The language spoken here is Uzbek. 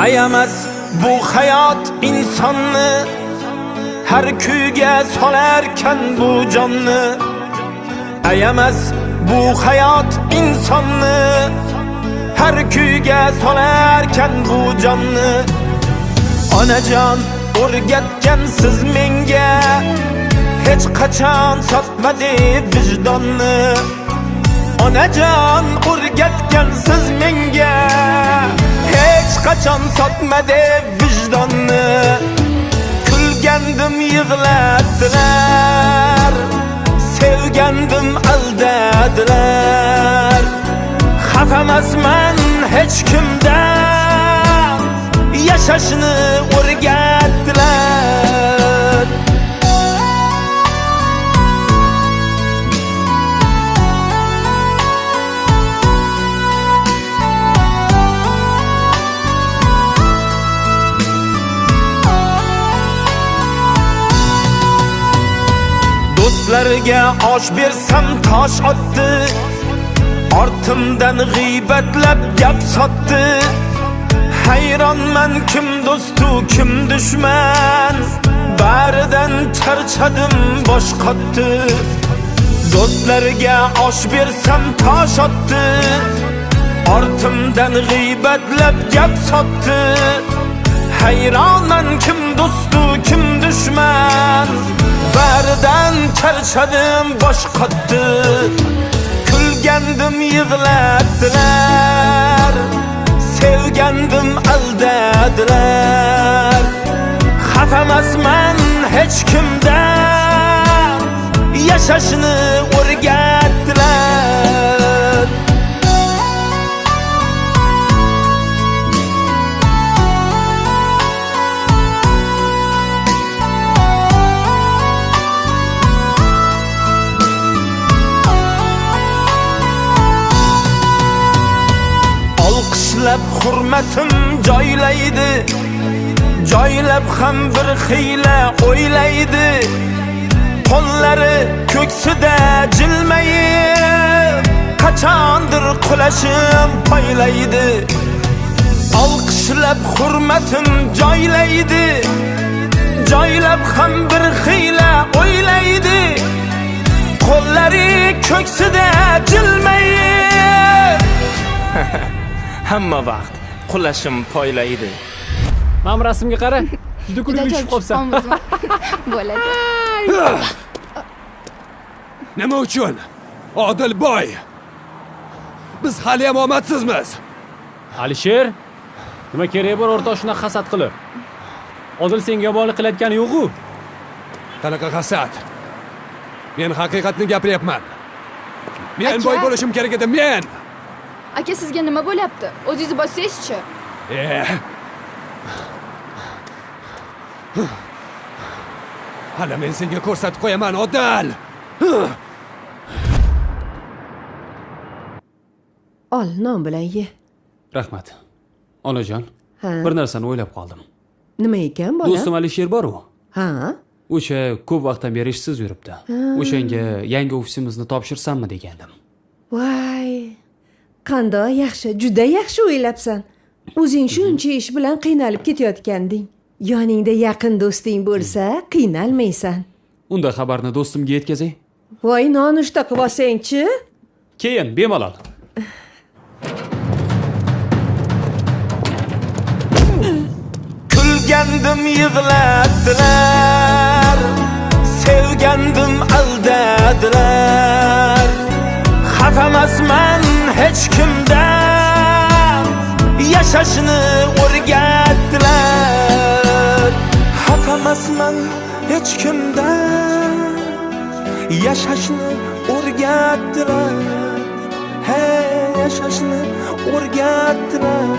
Ayamas bu hayot insonni har kuyga solarkan bu jonni. Ayamas bu hayot insonni har kuyga solarkan bu jonni. Onajon o'rgatgan siz menga hech qachon sotmadi vijdonni. Onajon o'rgatgan siz menga hech qachon sotmadi vijdonni. Kulgandim yig'ladilar, sevgandim aldadilar. Xafamasman hech kimdan, yashashni o'rgatdilar. Do'stlarga osh bersam tosh otdi, ortimdan g'iybatlab gap sotdi. Hayronman kim do'stu kim dushman, baridan charchadim bosh qotdi. Do'stlarga osh bersam tosh otdi, ortimdan g'iybatlab gap sotdi. Hayronman kim do'stu kim dushman, baridan charchadim bosh qotdi. Kulgandim yig'ladilar, sevgandim aldadilar. Xafamasman hech kimdan, yashashni o'rgatdilar. Olqishlab hurmatim joylaydi, joylab ham bir xiyla o'ylaydi. Qo'llari ko'ksida jilmayib, qachondir qulashim poylaydi. Olqishlab hurmatim joylaydi, joylab ham bir xiyla o'ylaydi. Qo'llari ko'ksida jilmayib hamma vaqt qulashim poylaydi. Mana rasmga qara. Juda kulib tushib qolsam. Bo'ladi. Nima uchun? Odilboy. Biz hali ham omadsizmiz. Alisher, nima kerak bor o'rtoq shunaqa hasad qilib? Odil senga yomonlik qilayotgani yo'q-ku. Qanaqa hasad? Men haqiqatni gapiryapman. Men boy bo'lishim kerak edi, men. Aka, sizga nima bo'lyapti? O'zingizni bossangizchi. Hali men senga ko'rsatib qo'yaman, Odil. Ol, non bilan ye. Rahmat. Onajon, Ha. bir narsani o'ylab qoldim. Nima ekan bola? Do'stim Alisher bor-ku. Ha? O'sha ko'p vaqtdan beri ishsiz yuribdi. O'shanga yangi ofisimizni topshirsammi degandim. Voy. Qandoq yaxshi, juda yaxshi o'ylabsan. O'zing shuncha ish bilan qiynalib ketayotganding. Yoningda yaqin do'sting bo'lsa, qiynalmaysan. Unda xabarni do'stimga yetkazay. Voy, nonushta qilib olsang-chi? Keyin bemalol. Kulgandim yig'ladilar, sevgandim aldadilar. Xafamasman hech kimdan, yashashni o'rgatdilar. Xafamasman hech kimdan, yashashni o'rgatdilar. Hey, yashashni o'rgatdilar.